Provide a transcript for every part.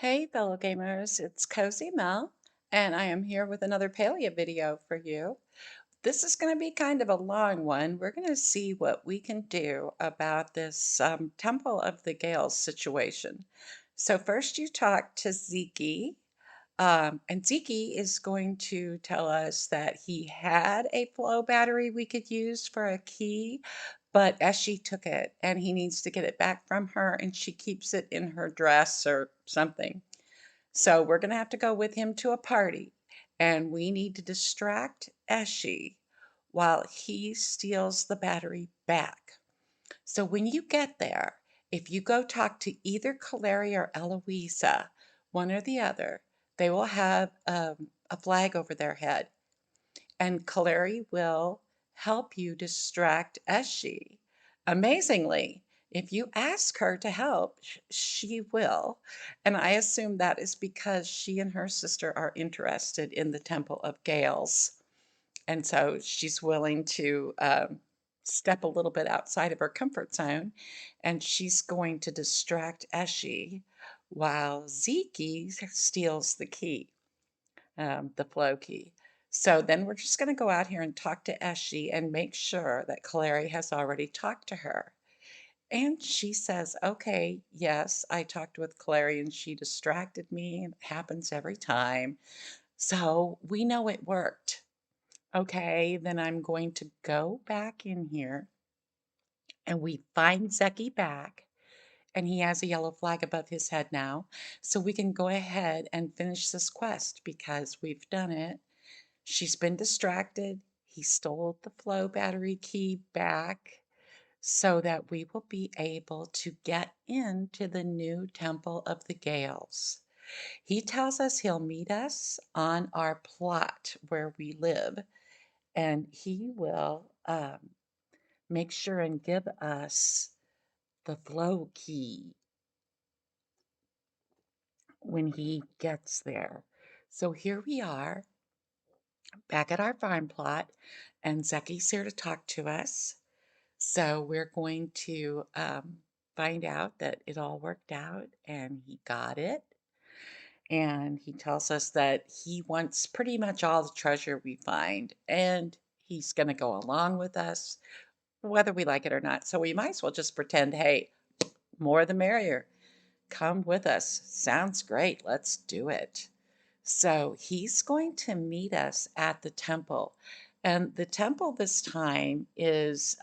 Hey, fellow gamers, it's Cozy Mel, and I am here with another Palia video for you. This is going to be kind of a long one. We're going to see what we can do about this Temple of the Gales situation. So first you talk to Zeke, and Zeke is going to tell us that he had a flow battery we could use for a key, but Eshe took it and he needs to get it back from her, and she keeps it in her dress or something. So we're going to have to go with him to a party, and we need to distract Eshe while he steals the battery back. So when you get there, if you go talk to either Kaleri or Eloisa, one or the other, they will have a flag over their head, and Kaleri will help you distract Eshe. Amazingly, if you ask her to help, she will. And I assume that is because she and her sister are interested in the Temple of Gales. And so she's willing to step a little bit outside of her comfort zone. And she's going to distract Eshe while Zeke steals the key, the flow key. So then we're just going to go out here and talk to Eshe and make sure that Clary has already talked to her. And she says, okay, yes, I talked with Clary and she distracted me. It happens every time. So we know it worked. Okay, then I'm going to go back in here and we find Zeki back. And he has a yellow flag above his head now. So we can go ahead and finish this quest because we've done it. She's been distracted. He stole the flow battery key back so that we will be able to get into the new Temple of the Gales. He tells us he'll meet us on our plot where we live, and he will make sure and give us the flow key when he gets there. So here we are back at our farm plot, and Zeki's here to talk to us. So we're going to find out that it all worked out and he got it. And he tells us that he wants pretty much all the treasure we find, and he's going to go along with us, whether we like it or not. So we might as well just pretend, hey, more the merrier. Come with us. Sounds great. Let's do it. So he's going to meet us at the temple. And the temple this time is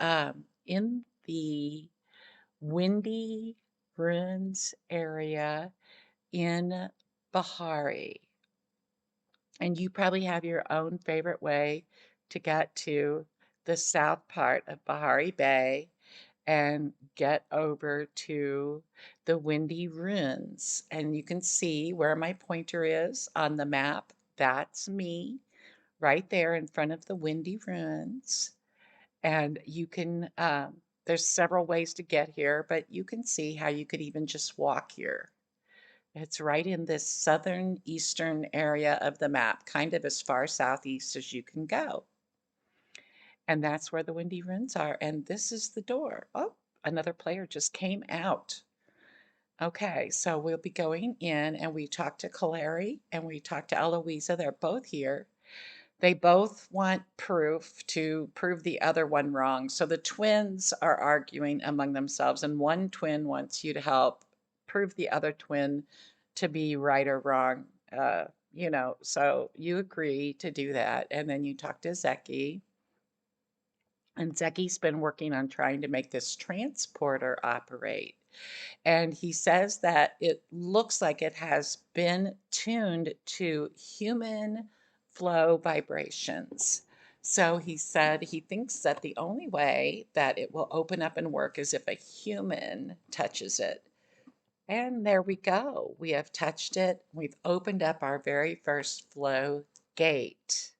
in the Windy Ruins area in Bahari. And you probably have your own favorite way to get to the south part of Bahari Bay and get over to the Windy Ruins. And you can see where my pointer is on the map. That's me right there in front of the Windy Ruins. And you can, there's several ways to get here, but you can see how you could even just walk here. It's right in this southern eastern area of the map, kind of as far southeast as you can go. And that's where the Windy Ruins are. And this is the door. Oh, another player just came out. Okay, so we'll be going in and we talked to Kaleri and we talked to Eloisa. They're both here. They both want proof to prove the other one wrong. So the twins are arguing among themselves, and one twin wants you to help prove the other twin to be right or wrong. So you agree to do that. And then you talk to Zeki. And Zeki's been working on trying to make this transporter operate. And he says that it looks like it has been tuned to human flow vibrations. So he said he thinks that the only way that it will open up and work is if a human touches it. And there we go. We have touched it. We've opened up our very first flow gate.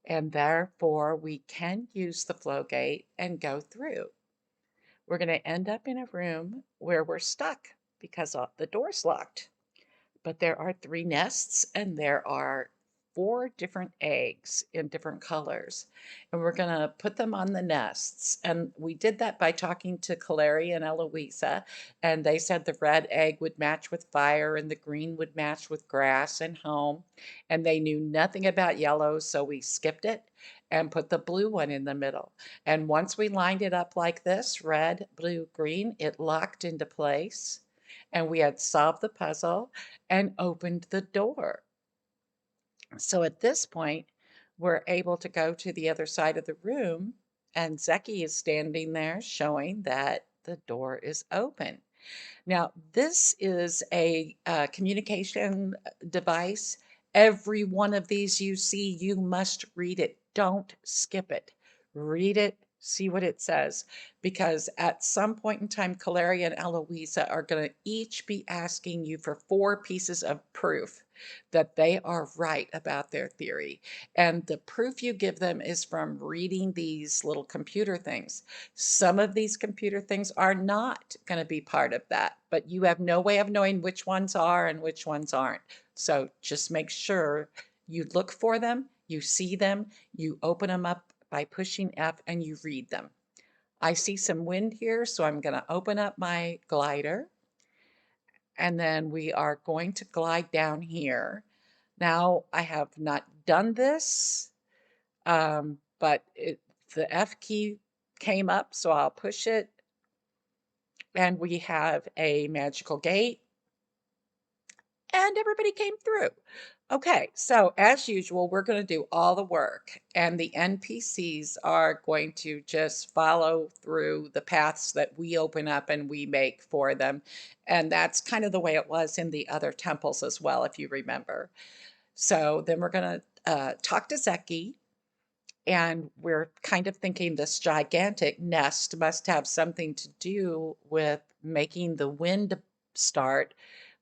And therefore, we can use the flow gate and go through. We're going to end up in a room where we're stuck because the door's locked. But there are three nests and there are 4 different eggs in different colors, and we're gonna put them on the nests. And we did that by talking to Calari and Eloisa, and they said the red egg would match with fire and the green would match with grass and home. And they knew nothing about yellow, so we skipped it and put the blue one in the middle. And once we lined it up like this, red, blue, green, it locked into place. And we had solved the puzzle and opened the door. So at this point, we're able to go to the other side of the room, and Zeki is standing there showing that the door is open. Now, this is a communication device. Every one of these you see, you must read it. Don't skip it. Read it, see what it says, because at some point in time, Calaria and Eloisa are going to each be asking you for 4 pieces of proof that they are right about their theory. And the proof you give them is from reading these little computer things. Some of these computer things are not going to be part of that, but you have no way of knowing which ones are and which ones aren't. So just make sure you look for them, you see them, you open them up by pushing F and you read them. I see some wind here, so I'm going to open up my glider and then we are going to glide down here. Now, I have not done this, but the F key came up, so I'll push it. And we have a magical gate, and everybody came through. Okay, so as usual, we're going to do all the work, and the NPCs are going to just follow through the paths that we open up and we make for them. And that's kind of the way it was in the other temples as well, if you remember. So then we're going to talk to Zeki, and we're kind of thinking this gigantic nest must have something to do with making the wind start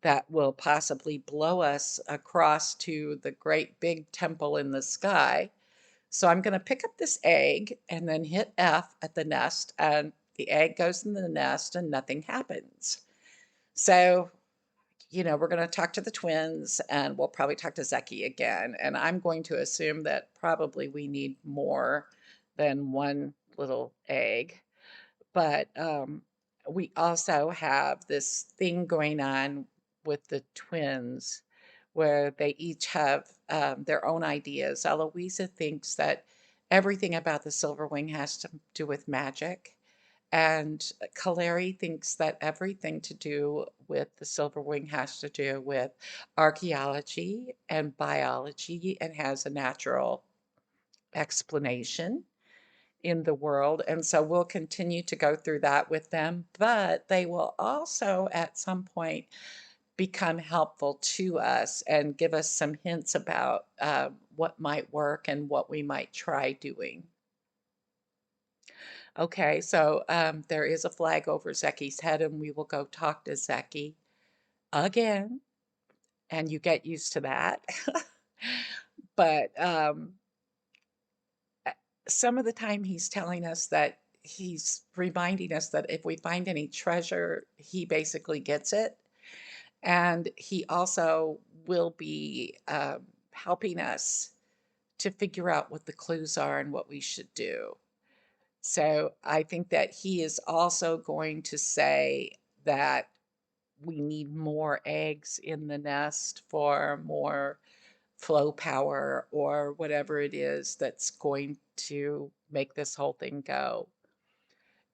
that will possibly blow us across to the great big temple in the sky. So I'm going to pick up this egg and then hit F at the nest, and the egg goes in the nest and nothing happens. So we're going to talk to the twins and we'll probably talk to Zeki again. And I'm going to assume that probably we need more than one little egg. But we also have this thing going on with the twins where they each have their own ideas. Eloisa thinks that everything about the silver wing has to do with magic. And Kaleri thinks that everything to do with the silver wing has to do with archaeology and biology and has a natural explanation in the world. And so we'll continue to go through that with them, but they will also at some point become helpful to us and give us some hints about what might work and what we might try doing. Okay, so there is a flag over Zeki's head, and we will go talk to Zeki again, and you get used to that. But some of the time he's telling us that he's reminding us that if we find any treasure, he basically gets it. And he also will be helping us to figure out what the clues are and what we should do. So I think that he is also going to say that we need more eggs in the nest for more flow power or whatever it is that's going to make this whole thing go.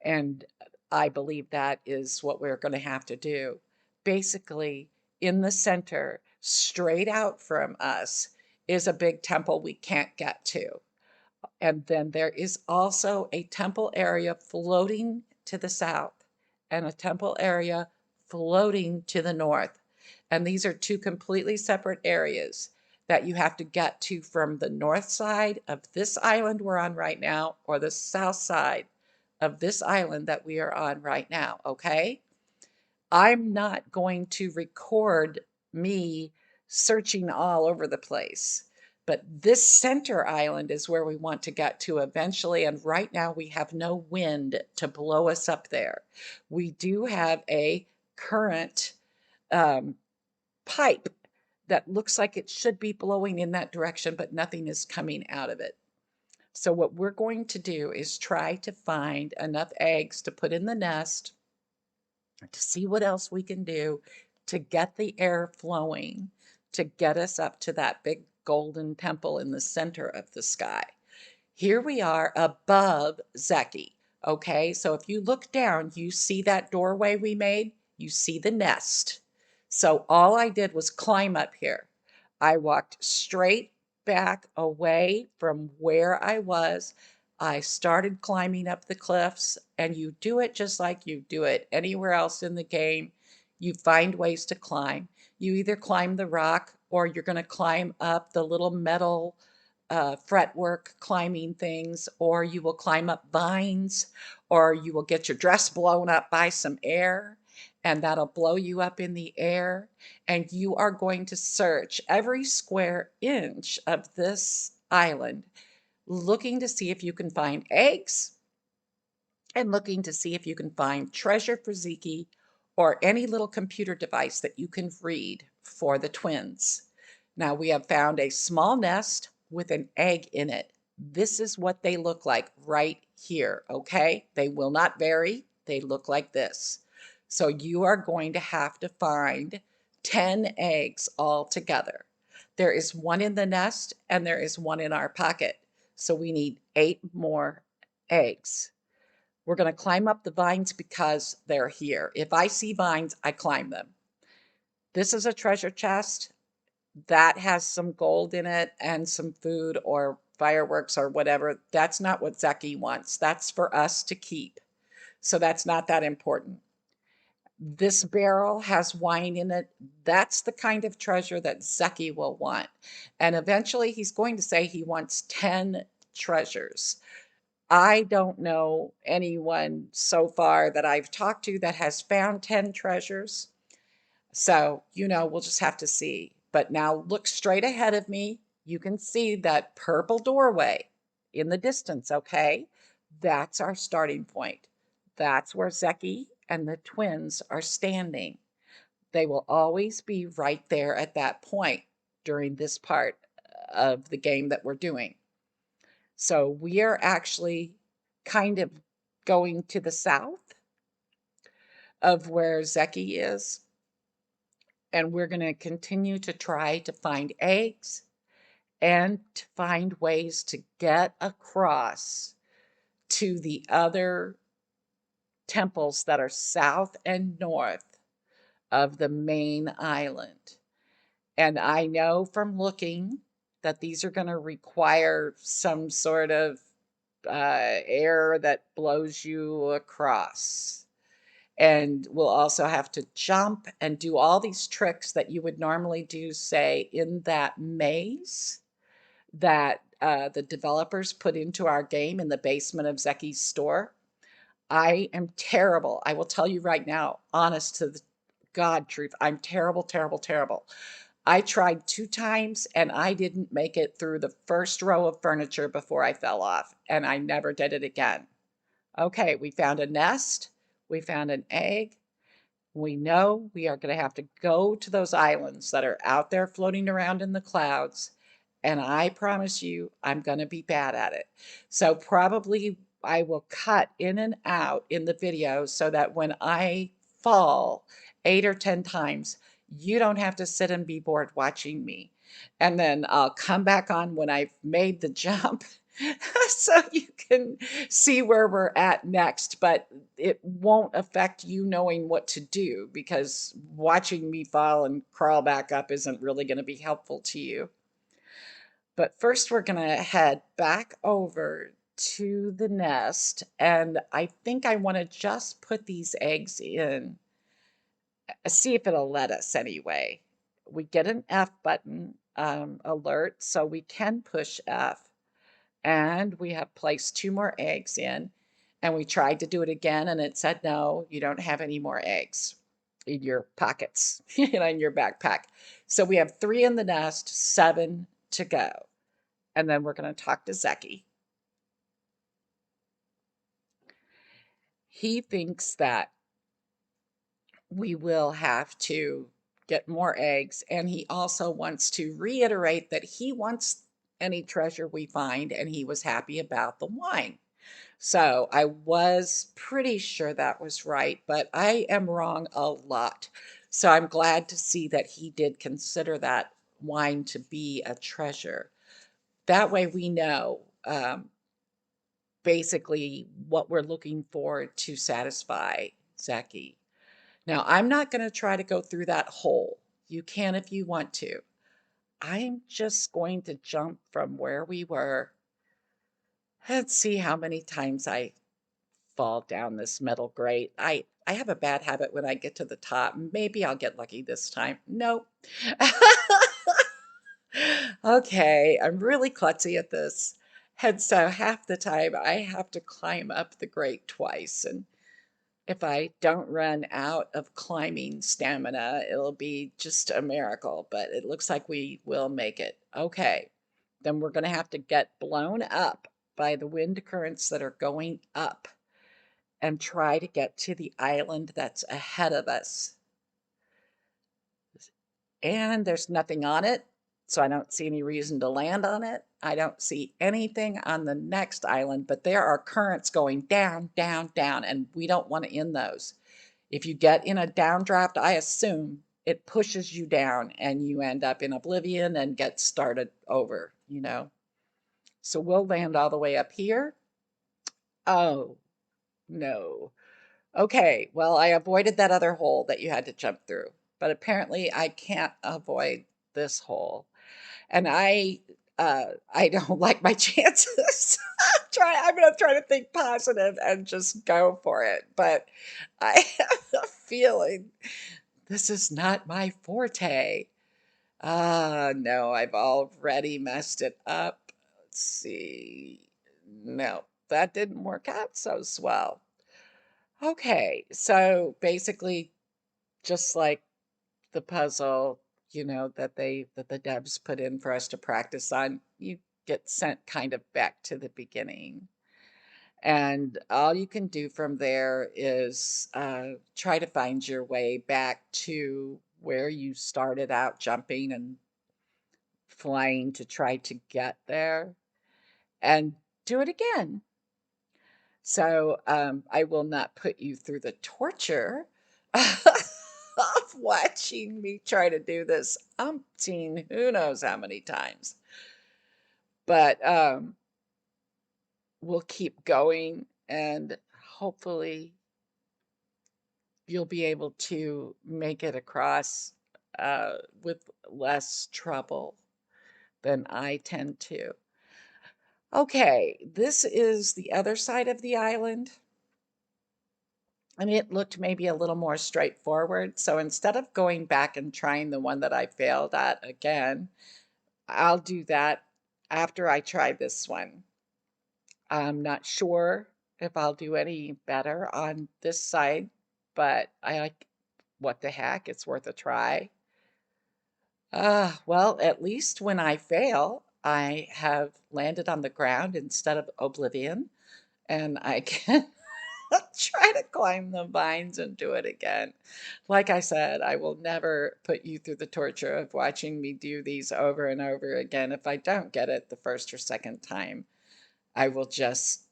And I believe that is what we're going to have to do. Basically, in the center, straight out from us, is a big temple we can't get to. And then there is also a temple area floating to the south and a temple area floating to the north. And these are 2 completely separate areas that you have to get to from the north side of this island we're on right now or the south side of this island that we are on right now, okay? I'm not going to record me searching all over the place. But this center island is where we want to get to eventually. And right now we have no wind to blow us up there. We do have a current pipe that looks like it should be blowing in that direction, but nothing is coming out of it. So what we're going to do is try to find enough eggs to put in the nest to see what else we can do to get the air flowing to get us up to that big golden temple in the center of the sky. Here we are above Zeki. Okay, so if you look down, you see that doorway we made, you see the nest. So all I did was climb up here. I walked straight back away from where I was. I started climbing up the cliffs, and you do it just like you do it anywhere else in the game. You find ways to climb. You either climb the rock or you're going to climb up the little metal fretwork climbing things, or you will climb up vines, or you will get your dress blown up by some air, and that'll blow you up in the air. And you are going to search every square inch of this island, looking to see if you can find eggs and looking to see if you can find treasure for Ziki or any little computer device that you can read for the twins. Now, we have found a small nest with an egg in it. This is what they look like right here, okay? They will not vary. They look like this. So you are going to have to find 10 eggs all together. There is one in the nest and there is one in our pocket. So we need 8 more eggs. We're going to climb up the vines because they're here. If I see vines, I climb them. This is a treasure chest that has some gold in it and some food or fireworks or whatever. That's not what Zeki wants. That's for us to keep. So that's not that important. This barrel has wine in it. That's the kind of treasure that Zeki will want. And eventually he's going to say he wants 10 treasures. I don't know anyone so far that I've talked to that has found 10 treasures. So, we'll just have to see. But now look straight ahead of me. You can see that purple doorway in the distance, okay? That's our starting point. That's where Zeki and the twins are standing. They will always be right there at that point during this part of the game that we're doing. So we are actually kind of going to the south of where Zeki is, and we're going to continue to try to find eggs and to find ways to get across to the other temples that are south and north of the main island. And I know from looking that these are going to require some sort of air that blows you across. And we'll also have to jump and do all these tricks that you would normally do, say, in that maze that the developers put into our game in the basement of Zeki's store. I am terrible. I will tell you right now, honest to the God truth, I'm terrible, terrible, terrible. I tried 2 times and I didn't make it through the first row of furniture before I fell off, and I never did it again. Okay, we found a nest, we found an egg. We know we are going to have to go to those islands that are out there floating around in the clouds. And I promise you, I'm going to be bad at it. So probably I will cut in and out in the video so that when I fall 8 or 10 times, you don't have to sit and be bored watching me. And then I'll come back on when I've made the jump so you can see where we're at next. But it won't affect you knowing what to do because watching me fall and crawl back up isn't really going to be helpful to you. But first, we're going to head back over to the nest. And I think I want to just put these eggs in, see if it'll let us anyway. We get an F button alert, so we can push F. And we have placed 2 more eggs in. And we tried to do it again, and it said, no, you don't have any more eggs in your pockets, in your backpack. So we have 3 in the nest, 7 to go. And then we're going to talk to Zeki. He thinks that we will have to get more eggs, and he also wants to reiterate that he wants any treasure we find, and he was happy about the wine. So I was pretty sure that was right, but I am wrong a lot. So I'm glad to see that he did consider that wine to be a treasure. That way we know basically what we're looking for to satisfy Zeki. Now, I'm not going to try to go through that hole. You can if you want to. I'm just going to jump from where we were and see how many times I fall down this metal grate. I have a bad habit when I get to the top. Maybe I'll get lucky this time. Nope. Okay, I'm really klutzy at this. And so half the time I have to climb up the grate twice. And if I don't run out of climbing stamina, it'll be just a miracle, but it looks like we will make it. Okay, then we're going to have to get blown up by the wind currents that are going up and try to get to the island that's ahead of us. And there's nothing on it, so I don't see any reason to land on it. I don't see anything on the next island, but there are currents going down, down, down, and we don't want to in those. If you get in a downdraft, I assume it pushes you down and you end up in oblivion and get started over, you know. So we'll land all the way up here. Oh, no. Okay, well, I avoided that other hole that you had to jump through, but apparently I can't avoid this hole. And I don't like my chances. I'm gonna try to think positive and just go for it. But I have a feeling this is not my forte. Ah, no, I've already messed it up. Let's see. No, that didn't work out so swell. Okay, so basically, just like the puzzle, that the devs put in for us to practice on, you get sent kind of back to the beginning. And all you can do from there is try to find your way back to where you started out jumping and flying to try to get there and do it again. So I will not put you through the torture of watching me try to do this umpteen who knows how many times. But we'll keep going and hopefully you'll be able to make it across with less trouble than I tend to. Okay, this is the other side of the island. And it looked maybe a little more straightforward. So instead of going back and trying the one that I failed at again, I'll do that after I try this one. I'm not sure if I'll do any better on this side, but I like what the heck, it's worth a try. Well, at least when I fail, I have landed on the ground instead of oblivion, and I can try to climb the vines and do it again. Like I said, I will never put you through the torture of watching me do these over and over again. If I don't get it the first or second time, I will just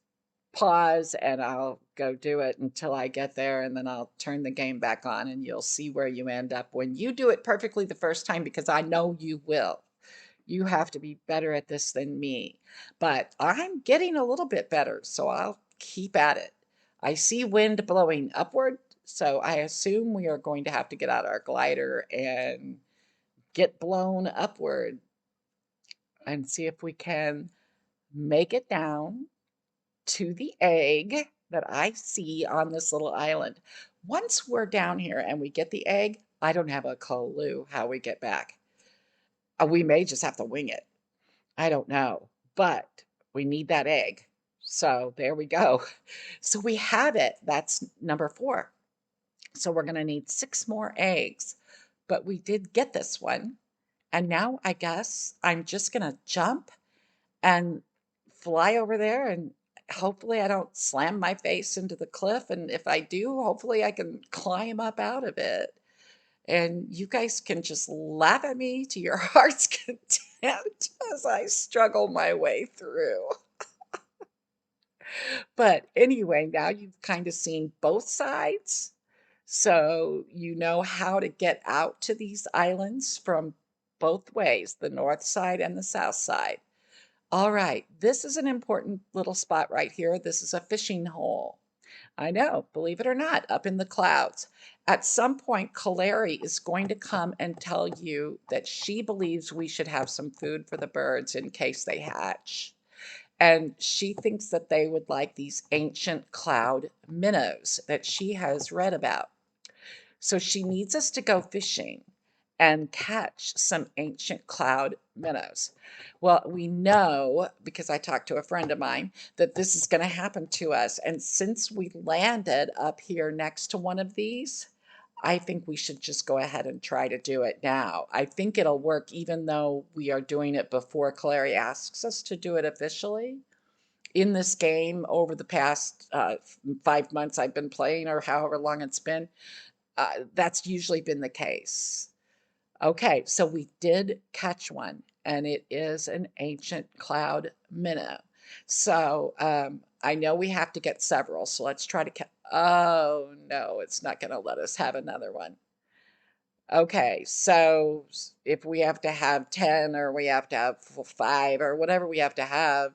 pause and I'll go do it until I get there, and then I'll turn the game back on and you'll see where you end up when you do it perfectly the first time, because I know you will. You have to be better at this than me. But I'm getting a little bit better, so I'll keep at it. I see wind blowing upward, so I assume we are going to have to get out our glider and get blown upward and see if we can make it down to the egg that I see on this little island. Once we're down here and we get the egg, I don't have a clue how we get back. We may just have to wing it. I don't know, but we need that egg. So there we go. So we have it. That's number 4. So we're going to need 6 more eggs, but we did get this one. And now I guess I'm just going to jump and fly over there, and hopefully I don't slam my face into the cliff. And if I do, hopefully I can climb up out of it. And you guys can just laugh at me to your heart's content as I struggle my way through. But anyway, now you've kind of seen both sides. So you know how to get out to these islands from both ways, the north side and the south side. All right, this is an important little spot right here. This is a fishing hole. I know, believe it or not, up in the clouds. At some point, Kaleri is going to come and tell you that she believes we should have some food for the birds in case they hatch. And she thinks that they would like these ancient cloud minnows that she has read about. So she needs us to go fishing and catch some ancient cloud minnows. Well, we know because I talked to a friend of mine that this is going to happen to us. And since we landed up here next to one of these, I think we should just go ahead and try to do it now. I think it'll work even though we are doing it before Clary asks us to do it officially. In this game over the past 5 months I've been playing, or however long it's been, that's usually been the case. Okay, so we did catch one, and it is an ancient cloud minnow. So I know we have to get several, so let's try to catch. Oh, no, it's not going to let us have another one. Okay, so if we have to have 10 or we have to have five or whatever we have to have,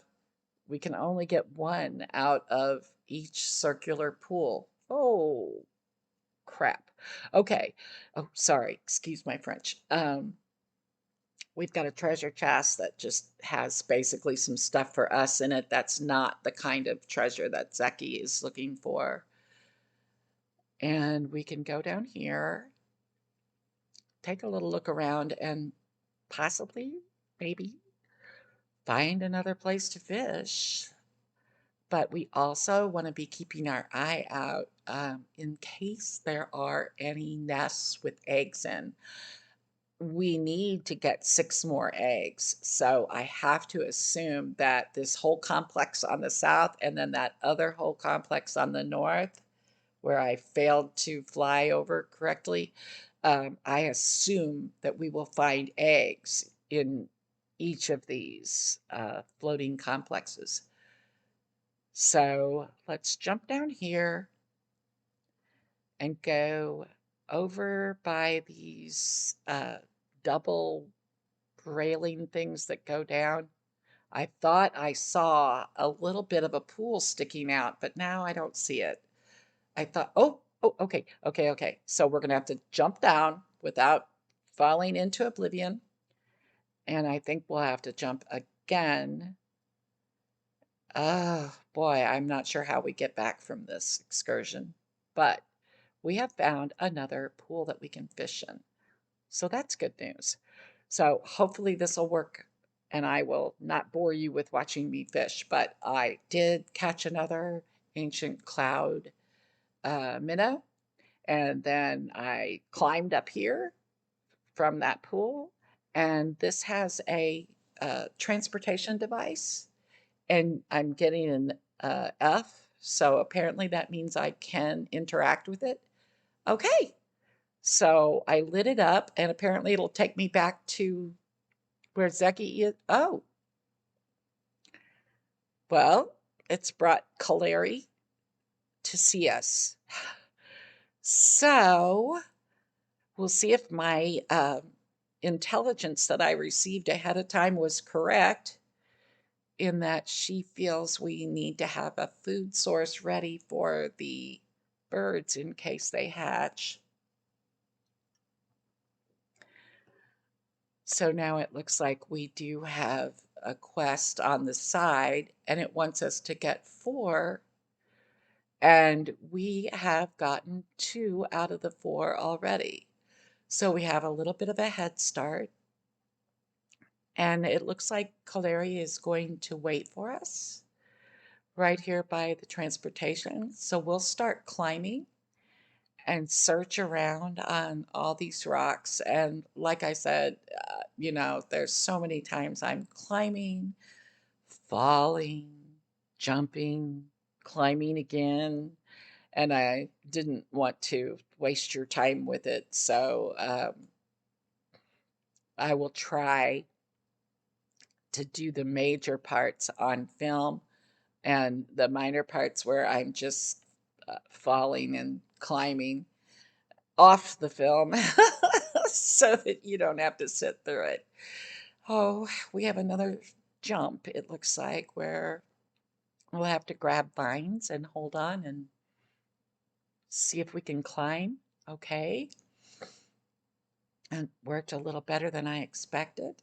we can only get one out of each circular pool. Oh, crap. Okay. Oh, sorry. Excuse my French. We've got a treasure chest that just has basically some stuff for us in it. That's not the kind of treasure that Zeki is looking for. And we can go down here, take a little look around, and possibly, maybe, find another place to fish. But we also want to be keeping our eye out in case there are any nests with eggs in. We need to get 6 more eggs. So I have to assume that this whole complex on the south and then that other whole complex on the north, where I failed to fly over correctly, I assume that we will find eggs in each of these floating complexes. So let's jump down here and go over by these double railing things that go down. I thought I saw a little bit of a pool sticking out, but now I don't see it. I thought, oh, okay, okay, okay. So we're going to have to jump down without falling into oblivion. And I think we'll have to jump again. Oh, boy, I'm not sure how we get back from this excursion, but we have found another pool that we can fish in. So that's good news. So hopefully this will work and I will not bore you with watching me fish, but I did catch another ancient cloud minnow. And then I climbed up here from that pool. And this has a transportation device. And I'm getting an F. So apparently that means I can interact with it. Okay. So I lit it up, and apparently it'll take me back to where Zeki is. Oh, well, it's brought Kaleri to see us. So we'll see if my intelligence that I received ahead of time was correct in that she feels we need to have a food source ready for the birds in case they hatch. So now it looks like we do have a quest on the side, and it wants us to get 4, and we have gotten 2 out of the 4 already. So we have a little bit of a head start, and it looks like Kaleri is going to wait for us right here by the transportation. So we'll start climbing and search around on all these rocks. And like I said, there's so many times I'm climbing, falling, jumping, climbing again. and I didn't want to waste your time with it. So I will try to do the major parts on film and the minor parts where I'm just falling and climbing off the film so that you don't have to sit through it. Oh, we have another jump, it looks like, where we'll have to grab vines and hold on and see if we can climb. Okay. And worked a little better than I expected.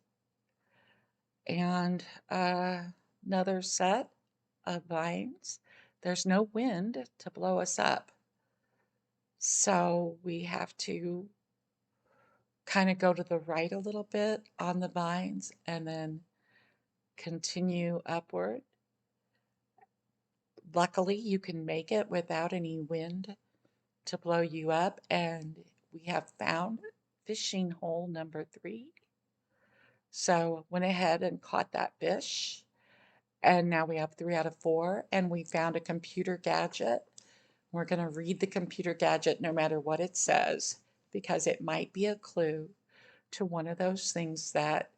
And another set of vines. There's no wind to blow us up. So we have to kind of go to the right a little bit on the vines and then continue upward. Luckily, you can make it without any wind to blow you up. And we have found fishing hole number 3. So went ahead and caught that fish. And now we have 3 out of 4. And we found a computer gadget. We're going to read the computer gadget no matter what it says, because it might be a clue to one of those things that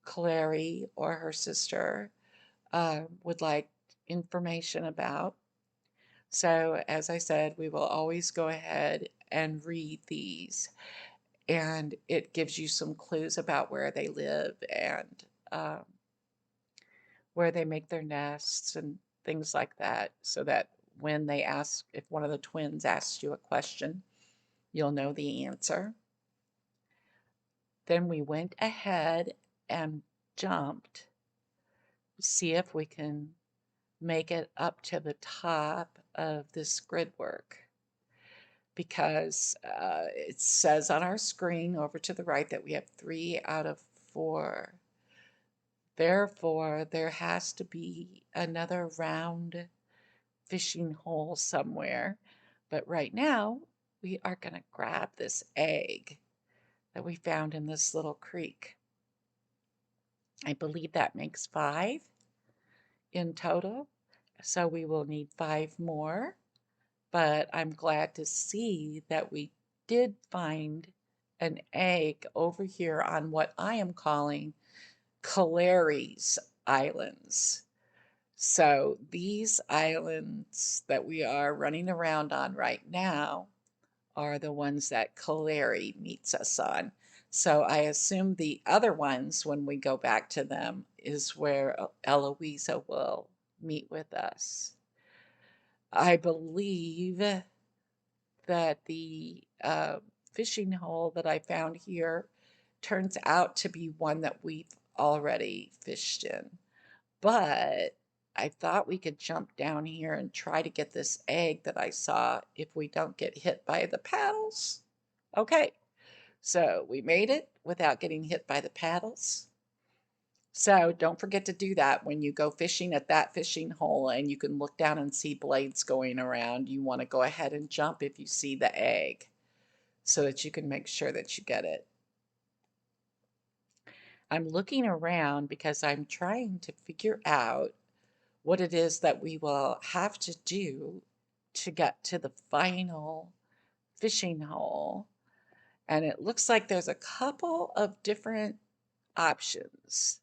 Clary or her sister would like information about. So, as I said, we will always go ahead and read these, and it gives you some clues about where they live and um, where they make their nests and things like that, so that when they ask, if one of the twins asks you a question, you'll know the answer. Then we went ahead and jumped to see if we can make it up to the top of this grid work, because it says on our screen over to the right that we have 3 out of 4. Therefore, there has to be another round fishing hole somewhere. But right now, we are going to grab this egg that we found in this little creek. I believe that makes 5 in total. So we will need 5 more. But I'm glad to see that we did find an egg over here on what I am calling Caleri's Islands. So these islands that we are running around on right now are the ones that Caleri meets us on. So I assume the other ones, when we go back to them, is where Eloisa will meet with us. I believe that the fishing hole that I found here turns out to be one that we've already fished in. But I thought we could jump down here and try to get this egg that I saw if we don't get hit by the paddles. Okay, so we made it without getting hit by the paddles. So don't forget to do that when you go fishing at that fishing hole and you can look down and see blades going around. You want to go ahead and jump if you see the egg so that you can make sure that you get it. I'm looking around because I'm trying to figure out what it is that we will have to do to get to the final fishing hole. And it looks like there's a couple of different options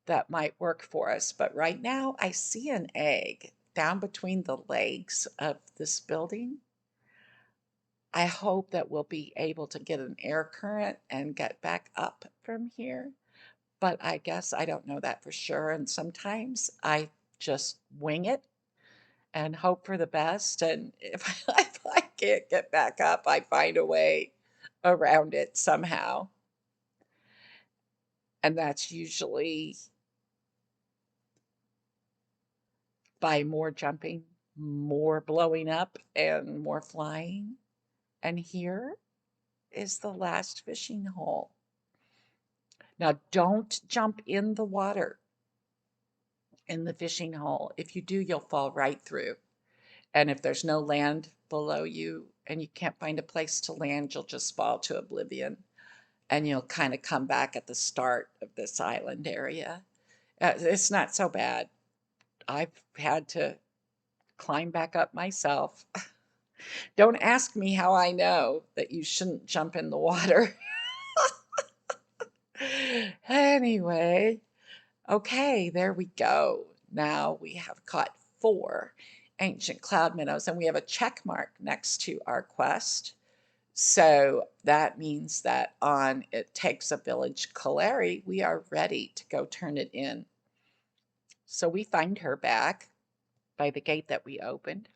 that might work for us. But right now, I see an egg down between the legs of this building. I hope that we'll be able to get an air current and get back up from here. But I guess I don't know that for sure. And sometimes I just wing it and hope for the best. And if I can't get back up, I find a way around it somehow. And that's usually by more jumping, more blowing up, and more flying. And here is the last fishing hole. Now, don't jump in the water in the fishing hole. If you do, you'll fall right through. And if there's no land below you and you can't find a place to land, you'll just fall to oblivion and you'll kind of come back at the start of this island area. It's not so bad. I've had to climb back up myself. Don't ask me how I know that you shouldn't jump in the water. Anyway, okay, there we go. Now we have caught 4 ancient cloud minnows, and we have a check mark next to our quest. So that means that on It Takes a Village Calari, we are ready to go turn it in. So we find her back by the gate that we opened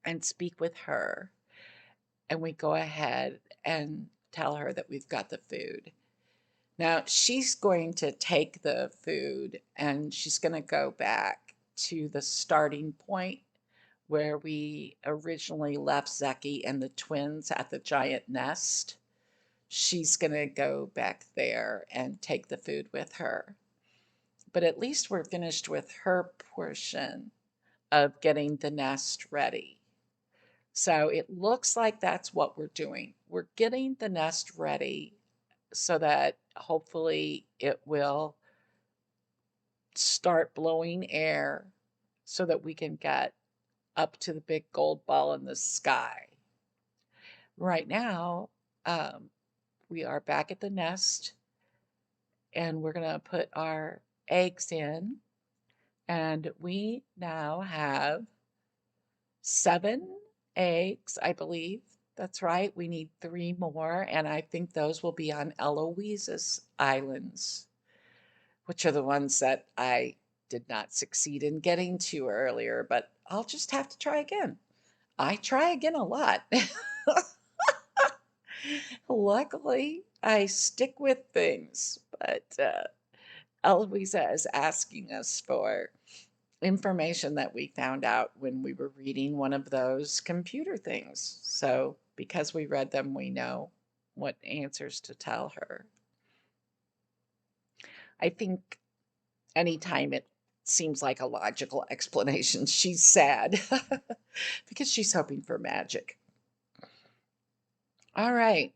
and speak with her. And we go ahead and tell her that we've got the food. Now she's going to take the food and she's going to go back to the starting point where we originally left Zeki and the twins at the giant nest. She's going to go back there and take the food with her. But at least we're finished with her portion of getting the nest ready. So it looks like that's what we're doing. We're getting the nest ready so that hopefully it will start blowing air so that we can get up to the big gold ball in the sky. Right now, um, we are back at the nest and we're going to put our eggs in. And we now have 7 eggs, I believe. That's right. We need 3 more. And I think those will be on Eloise's islands, which are the ones that I did not succeed in getting to earlier, but I'll just have to try again. I try again a lot. Luckily, I stick with things, but Eloisa is asking us for information that we found out when we were reading one of those computer things. So, because we read them, we know what answers to tell her. I think anytime it seems like a logical explanation, she's sad because she's hoping for magic. All right.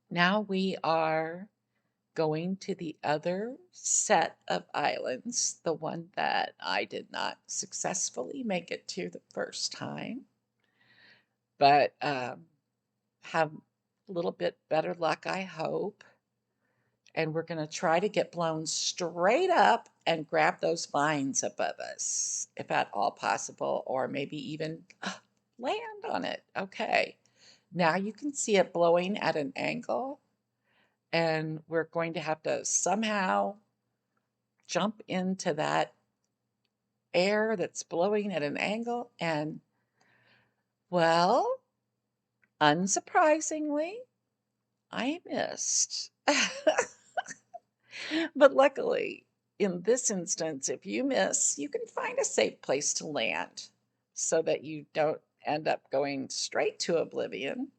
Now we are going to the other set of islands, the one that I did not successfully make it to the first time, but have a little bit better luck, I hope. And we're going to try to get blown straight up and grab those vines above us, if at all possible, or maybe even land on it. Okay. Now you can see it blowing at an angle, and we're going to have to somehow jump into that air that's blowing at an angle. And, well, unsurprisingly, I missed. But luckily, in this instance, if you miss, you can find a safe place to land so that you don't end up going straight to oblivion.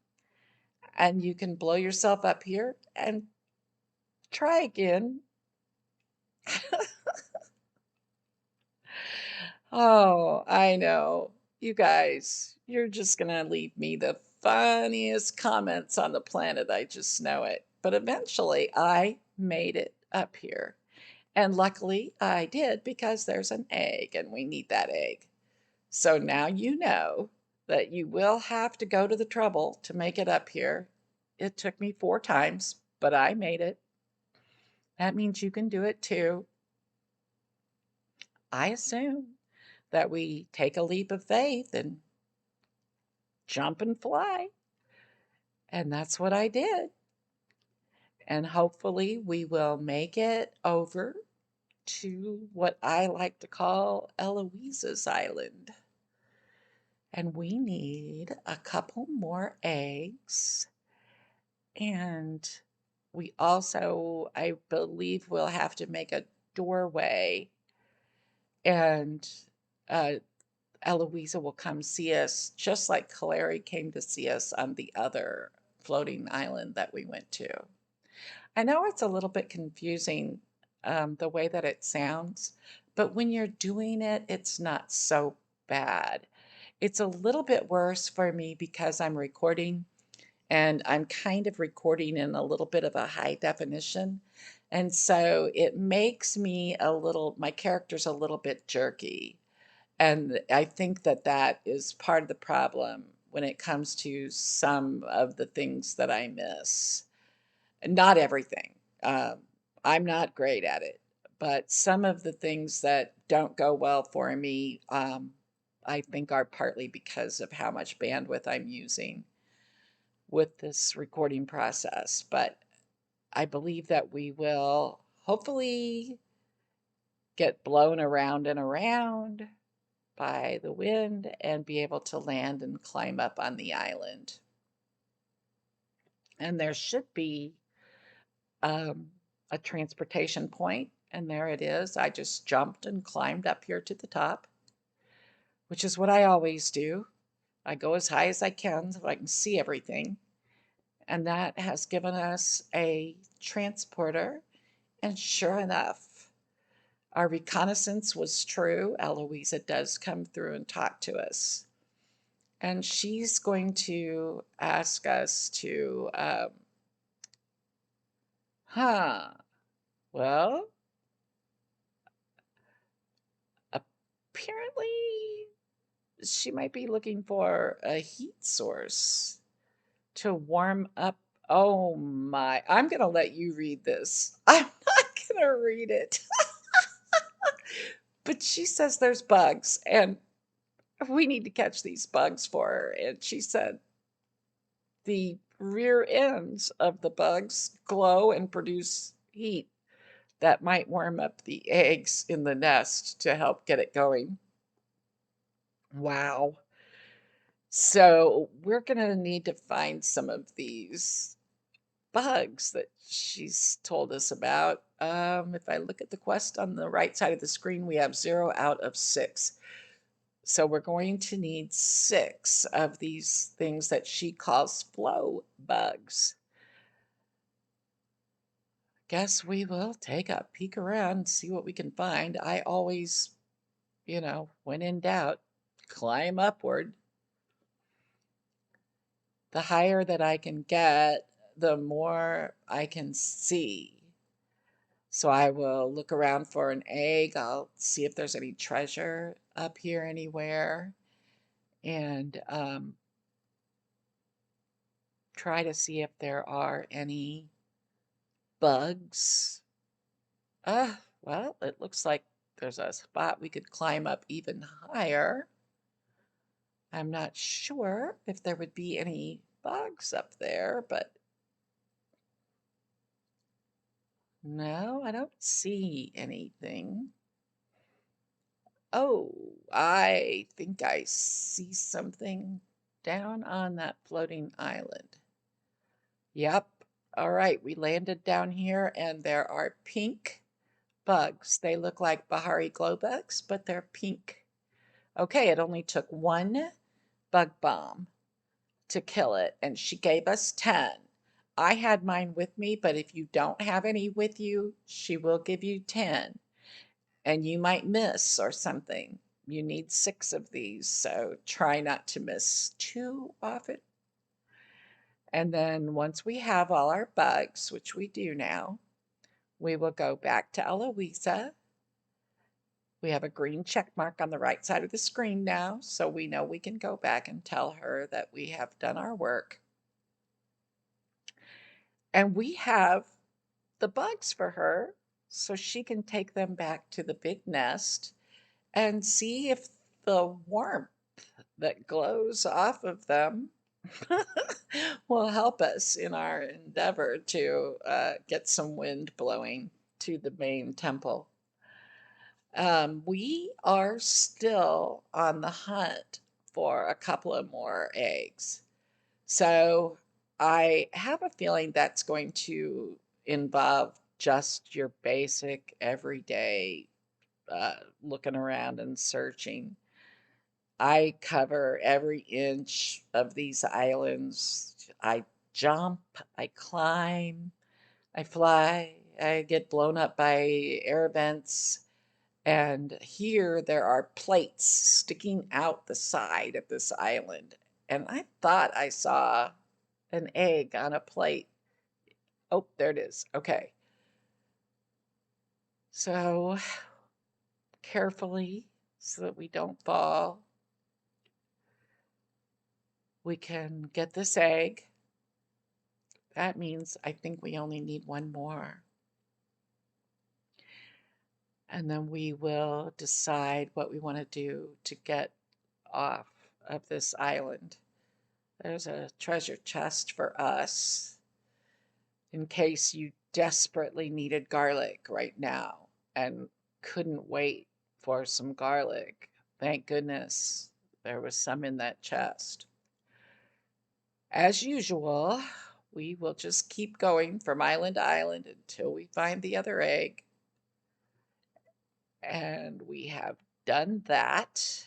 And you can blow yourself up here and try again. Oh, I know. You guys, you're just going to leave me the funniest comments on the planet. I just know it. But eventually, I made it up here. And luckily, I did because there's an egg and we need that egg. So now you know that you will have to go to the trouble to make it up here. It took me 4 times, but I made it. That means you can do it too. I assume that we take a leap of faith and jump and fly. And that's what I did. And hopefully, we will make it over to what I like to call Eloise's Island. And we need a couple more eggs. And we also, I believe, will have to make a doorway. And uh, Eloisa will come see us, just like Calari came to see us on the other floating island that we went to. I know it's a little bit confusing, the way that it sounds, but when you're doing it, it's not so bad. It's a little bit worse for me because I'm recording and I'm kind of recording in a little bit of a high definition. And so it makes me my character's a little bit jerky. And I think that that is part of the problem when it comes to some of the things that I miss. Not everything. I'm not great at it, but some of the things that don't go well for me, I think are partly because of how much bandwidth I'm using with this recording process. But I believe that we will hopefully get blown around and around by the wind and be able to land and climb up on the island. And there should be um, a transportation point, and there it is. I just jumped and climbed up here to the top, which is what I always do. I go as high as I can so I can see everything. And that has given us a transporter. And sure enough, our reconnaissance was true. Eloisa does come through and talk to us. And she's going to ask us to, huh, well, apparently she might be looking for a heat source to warm up. Oh my, I'm going to let you read this. I'm not going to read it. But she says there's bugs and we need to catch these bugs for her. And she said the rear ends of the bugs glow and produce heat that might warm up the eggs in the nest to help get it going. Wow. So we're going to need to find some of these bugs that she's told us about. If I look at the quest on the right side of the screen, we have 0 out of 6. So we're going to need 6 of these things that she calls flow bugs. Guess we will take a peek around and see what we can find. I always, when in doubt, climb upward. The higher that I can get, the more I can see. So I will look around for an egg. I'll see if there's any treasure up here anywhere and try to see if there are any bugs. Well, it looks like there's a spot we could climb up even higher. I'm not sure if there would be any bugs up there, but no, I don't see anything. Oh, I think I see something down on that floating island. Yep. All right, we landed down here and there are pink bugs. They look like Bahari glow bugs, but they're pink. Okay, it only took 1 bug bomb to kill it, and she gave us 10. I had mine with me, but if you don't have any with you, she will give you 10. And you might miss or something. You need 6 of these, so try not to miss too often. And then once we have all our bugs, which we do now, we will go back to Eloisa. We have a green check mark on the right side of the screen now, so we know we can go back and tell her that we have done our work. And we have the bugs for her, so she can take them back to the big nest and see if the warmth that glows off of them will help us in our endeavor to get some wind blowing to the main temple. We are still on the hunt for a couple of more eggs. So I have a feeling that's going to involve just your basic everyday looking around and searching. I cover every inch of these islands. I jump, I climb, I fly, I get blown up by air vents. And here there are plates sticking out the side of this island. And I thought I saw an egg on a plate. Oh, there it is. Okay. So carefully so that we don't fall. We can get this egg. That means I think we only need one more. And then we will decide what we want to do to get off of this island. There's a treasure chest for us in case you desperately needed garlic right now and couldn't wait for some garlic. Thank goodness there was some in that chest. As usual, we will just keep going from island to island until we find the other egg. And we have done that.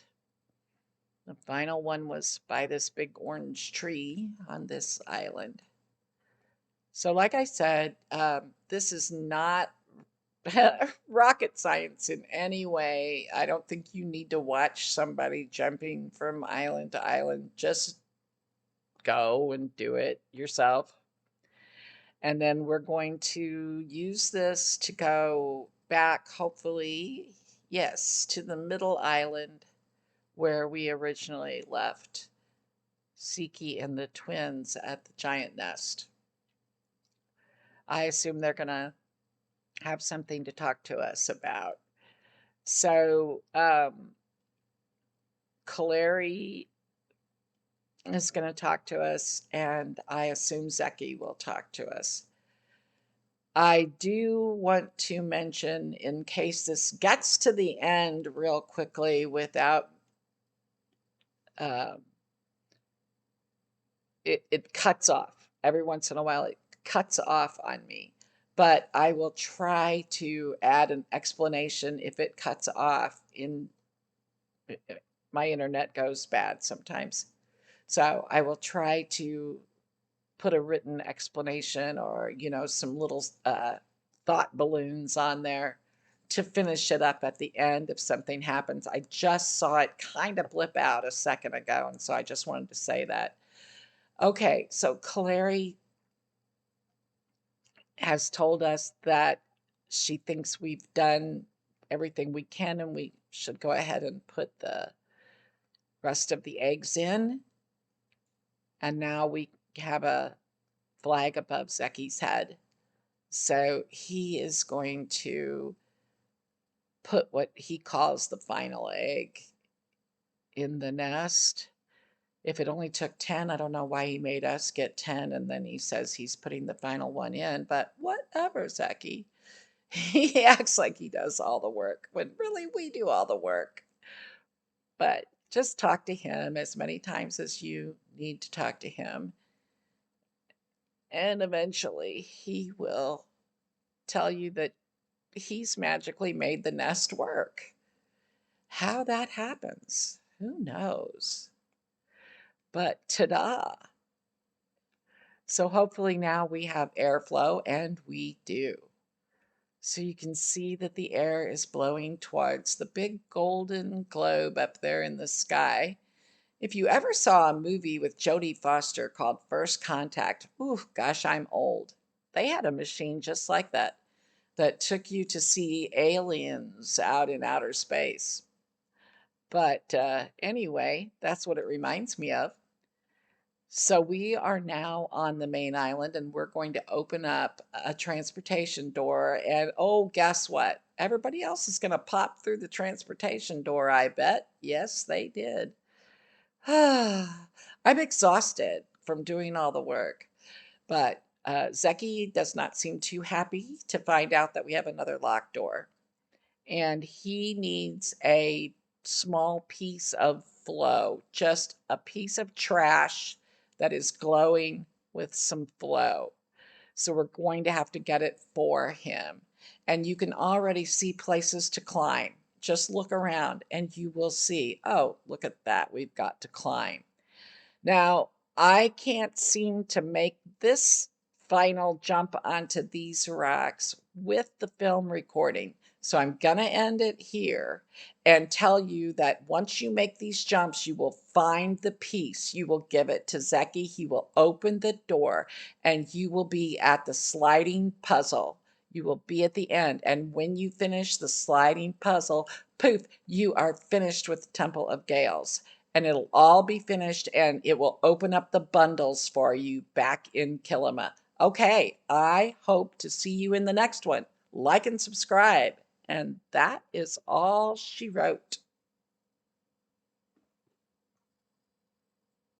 The final one was by this big orange tree on this island. So, like I said, this is not rocket science in any way. I don't think you need to watch somebody jumping from island to island. Just go and do it yourself. And then we're going to use this to go back, hopefully, yes, to the middle island where we originally left Siki and the twins at the giant nest. I assume they're going to have something to talk to us about. So, Kaleri is going to talk to us, and I assume Zeki will talk to us. I do want to mention, in case this gets to the end real quickly without um, it cuts off. Every once in a while, it cuts off on me. But I will try to add an explanation if it cuts off in my internet goes bad sometimes. So I will try to put a written explanation or, some little thought balloons on there to finish it up at the end if something happens. I just saw it kind of blip out a second ago, and so I just wanted to say that. Okay, so Clary has told us that she thinks we've done everything we can and we should go ahead and put the rest of the eggs in. And now we have a flag above Zeki's head. So he is going to put what he calls the final egg in the nest. If it only took 10, I don't know why he made us get 10, and then he says he's putting the final one in, but whatever, Zeki. He acts like he does all the work when really we do all the work. But just talk to him as many times as you need to talk to him. And eventually he will tell you that he's magically made the nest work. How that happens, who knows? But ta-da! So hopefully now we have airflow, and we do. So you can see that the air is blowing towards the big golden globe up there in the sky. If you ever saw a movie with Jodie Foster called First Contact, ooh, gosh, I'm old. They had a machine just like that took you to see aliens out in outer space. But anyway, that's what it reminds me of. So we are now on the main island and we're going to open up a transportation door. And oh, guess what? Everybody else is going to pop through the transportation door, I bet. Yes, they did. I'm exhausted from doing all the work. But Zeki does not seem too happy to find out that we have another locked door. And he needs a small piece of flow, just a piece of trash that is glowing with some flow. So we're going to have to get it for him. And you can already see places to climb. Just look around and you will see, oh, look at that. We've got to climb. Now, I can't seem to make this final jump onto these rocks with the film recording. So I'm going to end it here and tell you that once you make these jumps, you will find the piece. You will give it to Zeki. He will open the door and you will be at the sliding puzzle. You will be at the end. And when you finish the sliding puzzle, poof, you are finished with the Temple of Gales. And it'll all be finished and it will open up the bundles for you back in Kilima. Okay, I hope to see you in the next one. Like and subscribe. And that is all she wrote.